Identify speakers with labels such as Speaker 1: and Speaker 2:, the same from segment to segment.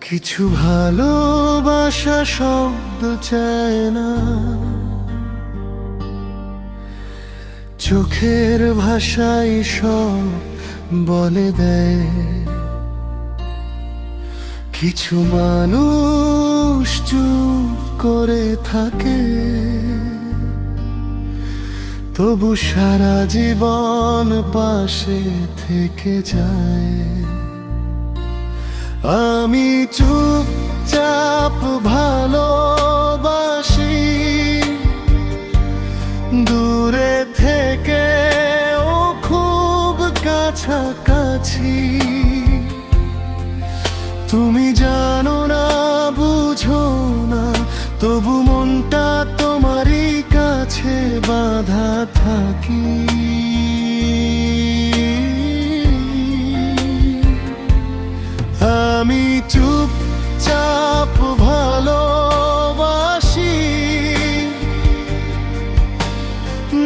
Speaker 1: কিছু ভালোবাসা শব্দ চায় না, চোখের ভাষায় সব বলে দেয়। কিছু মানুষ চুপ করে থাকে, তবু সারা জীবন পাশে থেকে যায়। আমি চুপচাপ ভালোবাসি, দূরে থেকে ও খুব কাছাকাছি। তুমি জানো না, বুঝো না, তবু মনটা তোমারই কাছে বাঁধা থাকি। আমি চুপচাপ ভালোবাসি,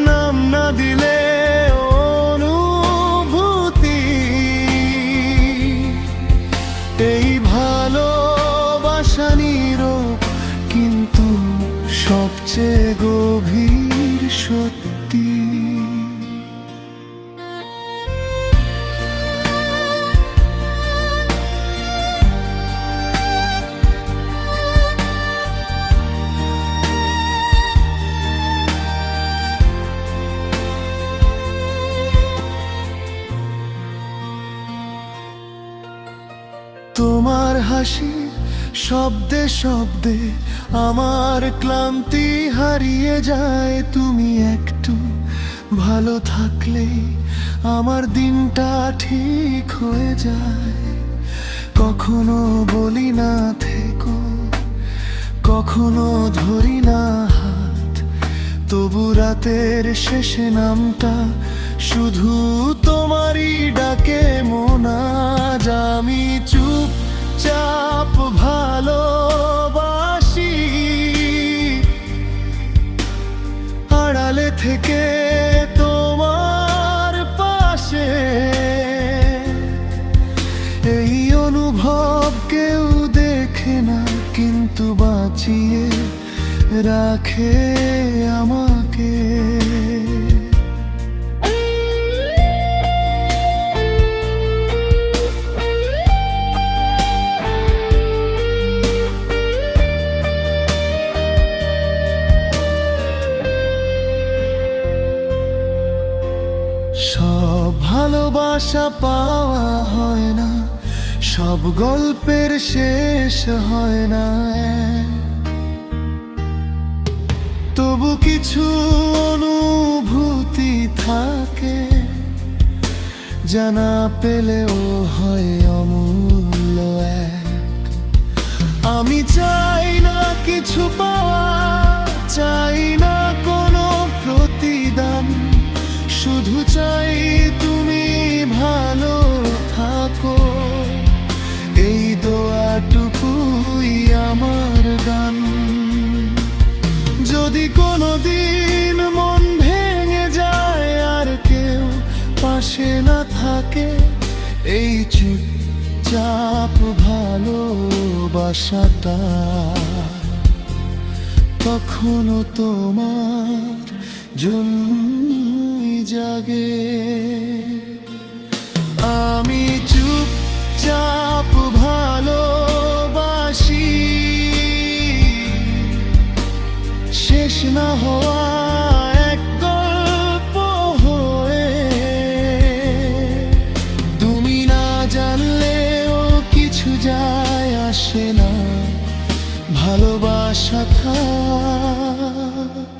Speaker 1: নাম না দিলে অনুভূতি। এই ভালোবাসা নীরব, কিন্তু সবচেয়ে গভীর সত্যি। তোমার হাসি শব্দে শব্দে আমার ক্লান্তি হারিয়ে যায়। তুমি একটু ভালো থাকলে আমার দিনটা ঠিক হয়ে যায়। কখনো বলি না থেকো, কখনো ধরি না হাত, তবু রাতের শেষে নামটা শুধু তোমারই ডাকে মন আজ। আমি চুপচাপ ভালোবাসি, আড়ালে থেকে তোমার পাশে। এই অনুভব কেউ দেখে না, কিন্তু বাঁচিয়ে রাখে আমাকে। সব ভালোবাসা পাওয়া হয় না, সব গল্পের শেষ হয় না। তবু কিছু অনুভূতি থাকে, জানা পেলেও হয় অমূল্য এক। আমি চাই না কিছু পাওয়া, চাই না কোনো প্রতিদান, শুধু চাই তুমি ভালো থাকো। এই দোয়াটুকুই আমার গান। যদি কোনোদিন মন ভেঙে যায় আর কেউ পাশে না থাকে, এই চুপচাপ ভালোবাসাটা কখনো তোমার জন্যই জাগে। আমি চুপচাপ ভালোবাসি, শেষ না হওয়া এক গল্প হয়ে। তুমি না জানলেও কিছু যায় আসে না, ভালোবাসা থাক,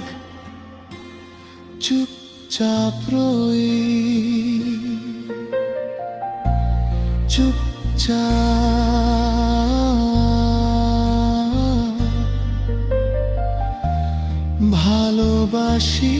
Speaker 1: চুপচাপ রই, চুপচাপ ভালোবাসি।